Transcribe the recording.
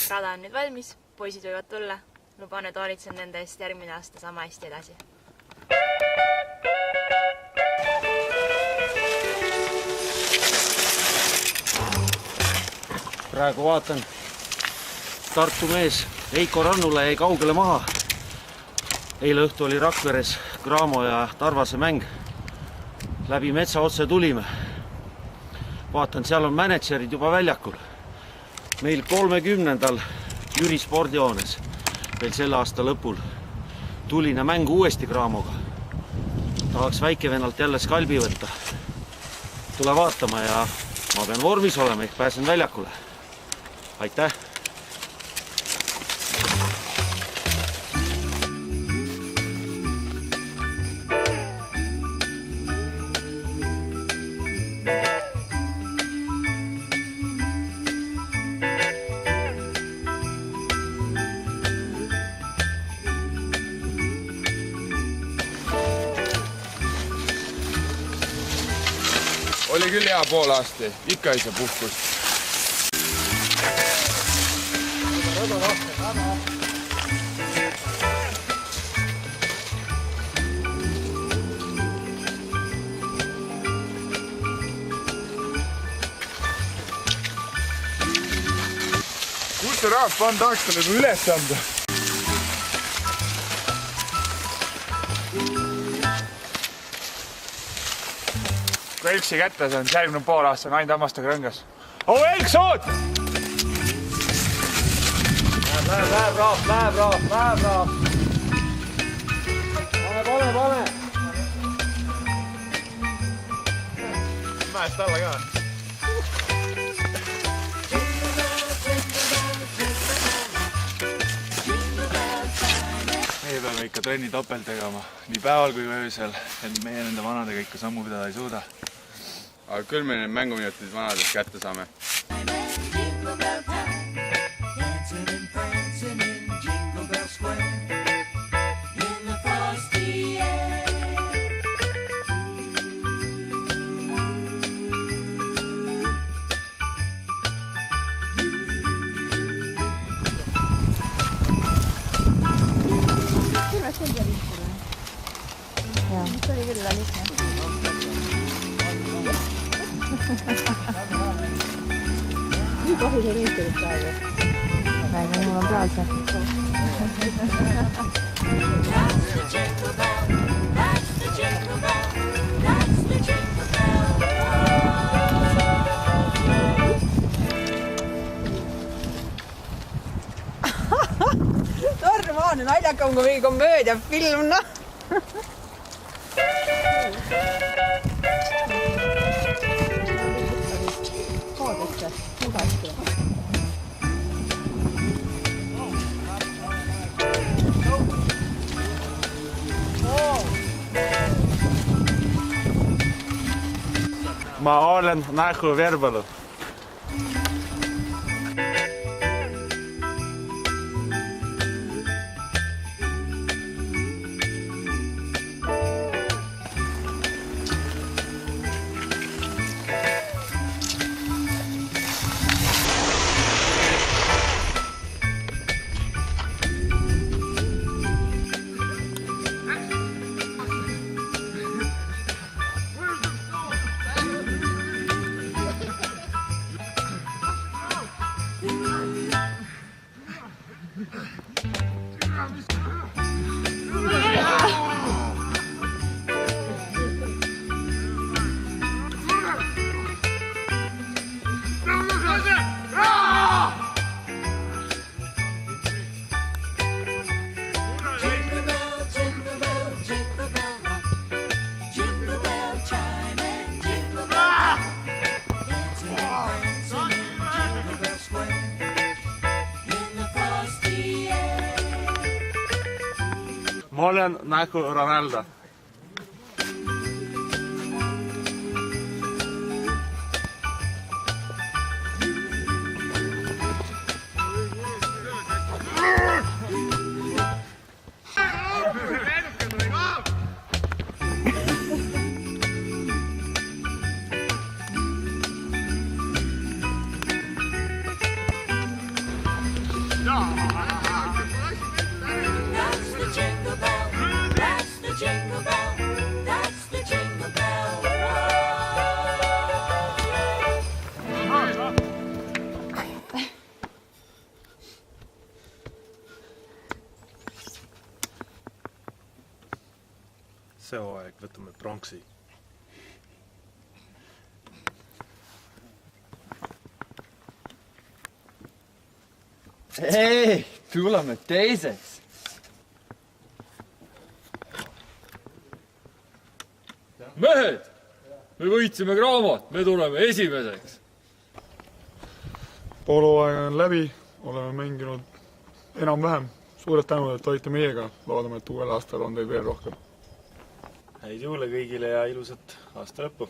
rada on nüüd valmis, poisid võivad tulla. Luban, et hoolitsen nende eest järgmine aasta sama hästi edasi. Praegu vaatan, Tartu mees Eiko Rannula jäi kaugele maha. Eile õhtu oli Rakveres Graamo ja Tarvase mäng. Läbi metsa otse tulime. Vaatan, seal on mänedžerid juba väljakul. Meil 30. Jüri spordihoones veel selle aasta lõpul tuline mäng uuesti Graamoga. Tahaks väikevennalt jälle skalbi võtta. Tule vaatama ja ma pean vormis olema, ehk pääsen väljakule. Aitäh! Oli küll hea pool aasti, ikka ei saa puhkust. Kus see rahvas pann tahaks talle üles anda? Kui Elksi kätte see on, järgmine pool aasta on ainult hammastega rõngas. Oh, Elks, oot! Läheb raaf. Pane. Mäest alla ka. Meie peame ikka trenni topelt tegema, nii päeval kui öösel, et meie nende vanadega ikka sammu pidada ei suuda. Aga küll me need mänguminutid vanadest kätte saame. See oli küll lihtne. Nii kahju see riisturid praegu. Aga mul on praal see. Normaalne naljakam kui mingi komöödiafilm, noh. Ma olen Nahu Verbalu. Ma olen Nahu Ronaldo. see hooaeg võtame pronksi. Ei, tuleme teiseks. Mehed, me võitsime Graamot, me tuleme esimeseks. Poolhooaeg on läbi, oleme mänginud enam-vähem. Suured tänud, et olite meiega. Loodame, et uuel aastal on teil veel rohkem. Häid jõule kõigile ja ilusat aasta lõppu!